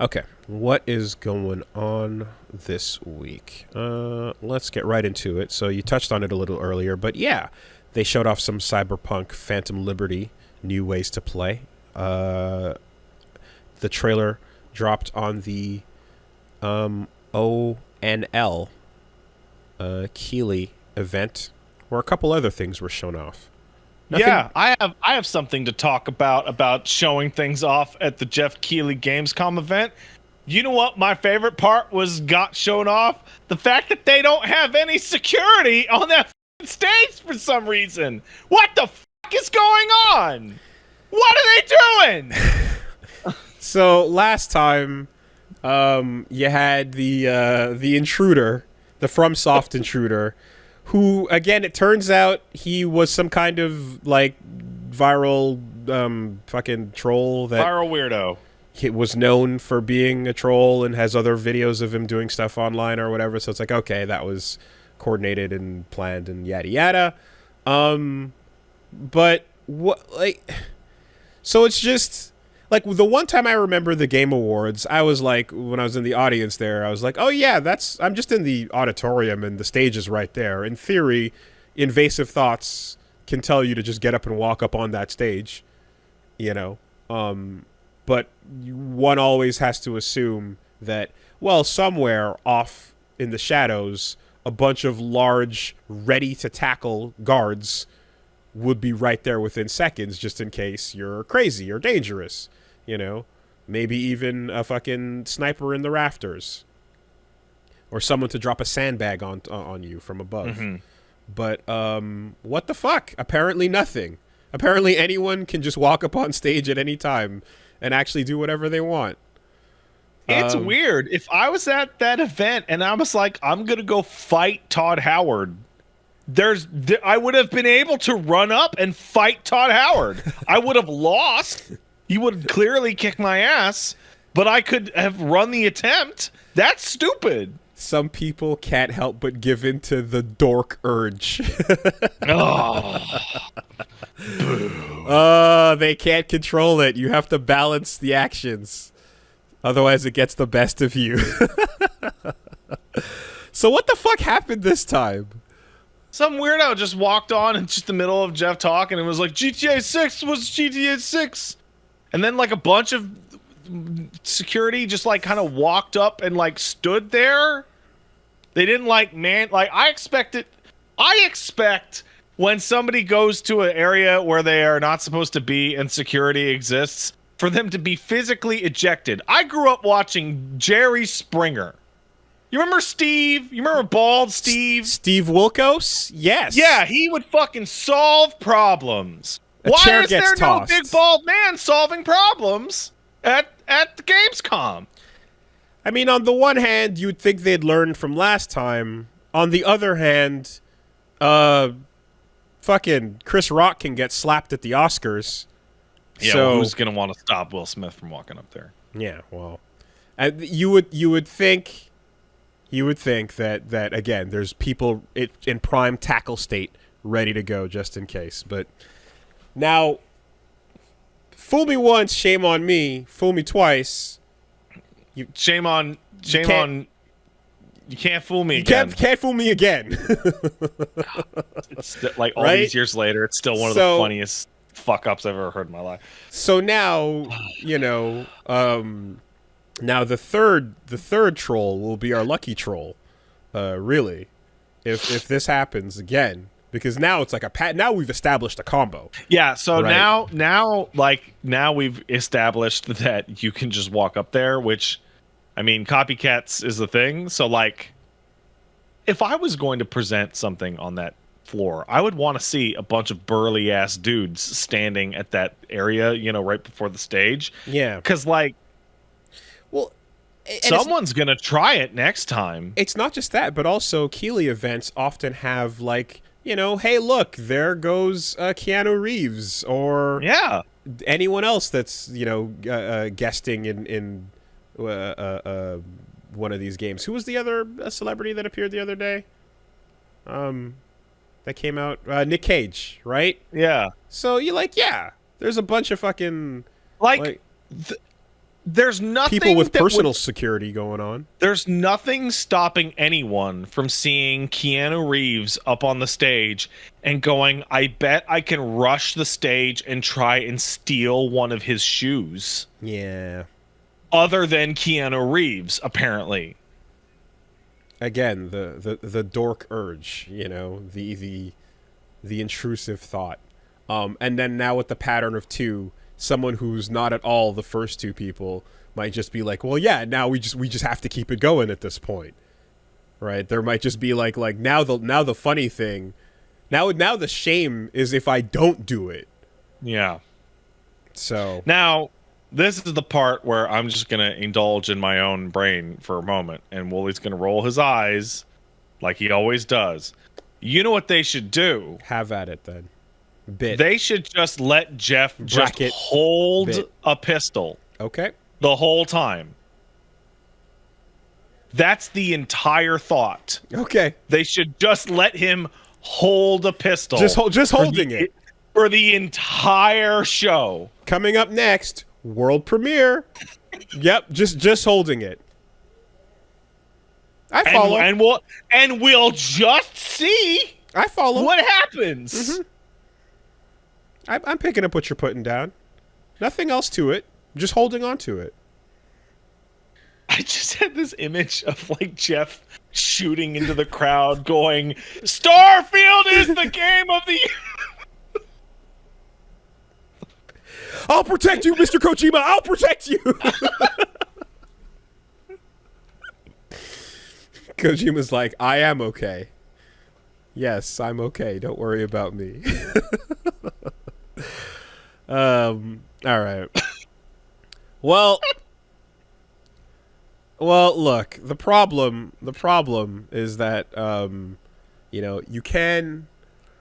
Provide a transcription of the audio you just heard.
Okay, what is going on this week? Let's get right into it. So you touched on it a little earlier, but yeah, they showed off some Cyberpunk Phantom Liberty new ways to play. The trailer dropped on the ONL Keighley event, where a couple other things were shown off. Nothing. Yeah, I have something to talk about showing things off at the Geoff Keighley Gamescom event. You know what my favorite part got shown off? The fact that they don't have any security on that stage for some reason. What the fuck is going on? What are they doing? So last time, you had the intruder, the FromSoft intruder, who, again, it turns out he was some kind of, like, viral fucking troll that... Viral weirdo. He was known for being a troll and has other videos of him doing stuff online or whatever, so it's like, okay, that was coordinated and planned and yada yada. But, what, like... So it's just... Like, the one time I remember the Game Awards, I was like, when I was in the audience there, I was like, oh yeah, I'm just in the auditorium and the stage is right there. In theory, Invasive Thoughts can tell you to just get up and walk up on that stage, you know? But one always has to assume that, well, somewhere off in the shadows, a bunch of large, ready-to-tackle guards would be right there within seconds, just in case you're crazy or dangerous. You know, maybe even a fucking sniper in the rafters, or someone to drop a sandbag on you from above. Mm-hmm. But what the fuck? Apparently nothing. Apparently anyone can just walk up on stage at any time and actually do whatever they want. It's weird. If I was at that event and I was like, I'm gonna go fight Todd Howard, I would have been able to run up and fight Todd Howard. I would have lost. He would clearly kick my ass, but I could have run the attempt. That's stupid. Some people can't help but give in to the dork urge. They can't control it. You have to balance the actions. Otherwise, it gets the best of you. So what the fuck happened this time? Some weirdo just walked on in just the middle of Geoff talking and was like, GTA 6 was GTA 6. And then like a bunch of security just like kind of walked up and like stood there. They didn't like, I expect when somebody goes to an area where they are not supposed to be and security exists for them to be physically ejected. I grew up watching Jerry Springer. You remember Steve? You remember Bald Steve? Steve Wilkos? Yes. Yeah, he would fucking solve problems. Why is there no big bald man solving problems at the Gamescom? I mean, on the one hand, you'd think they'd learn from last time. On the other hand, fucking Chris Rock can get slapped at the Oscars. Yeah, so, well, who's gonna want to stop Will Smith from walking up there? Yeah, well, you would think that again, there's people in prime tackle state ready to go just in case. But now, fool me once, shame on me. Fool me twice. Shame on. You can't fool me again. Can't fool me again. It's like all these years later, it's still one of the funniest fuck ups I've ever heard in my life. So now, now the third troll will be our lucky troll. Really, if this happens again, because now it's like now we've established a combo. Yeah. So right? now we've established that you can just walk up there, which, I mean, copycats is the thing. So like, if I was going to present something on that floor, I would want to see a bunch of burly ass dudes standing at that area, right before the stage. Yeah. Because like, well, someone's gonna try it next time. It's not just that, but also Keighley events often have like, hey, look, there goes Keanu Reeves or anyone else that's guesting in one of these games. Who was the other celebrity that appeared the other day? That came out, Nick Cage, right? Yeah. So you're like, yeah, there's a bunch of fucking there's nothing people with that personal security going on. There's nothing stopping anyone from seeing Keanu Reeves up on the stage and going, I bet I can rush the stage and try and steal one of his shoes. Yeah. Other than Keanu Reeves, apparently. Again, the dork urge, the intrusive thought. And then now with the pattern of two, someone who's not at all the first two people might just be like, well, yeah, now we just have to keep it going at this point, right? There might just be like now the funny thing, now the shame is if I don't do it. Yeah. So now this is the part where I'm just gonna indulge in my own brain for a moment, and Woolie's gonna roll his eyes like he always does. You know what they should do? Have at it then. Bit. They should just let Geoff just hold a pistol. Okay. The whole time. That's the entire thought. Okay. They should just let him hold a pistol. Just holding it. For the entire show. Coming up next, world premiere. Yep, just holding it. I follow. And we'll just see. I follow. What happens. Mm-hmm. I'm picking up what you're putting down. Nothing else to it. Just holding on to it. I just had this image of like Geoff shooting into the crowd going, Starfield is the game of the year. I'll protect you, Mr. Kojima. I'll protect you. Kojima's like, I am okay. Yes, I'm okay. Don't worry about me. All right. Well, look, the problem is that you can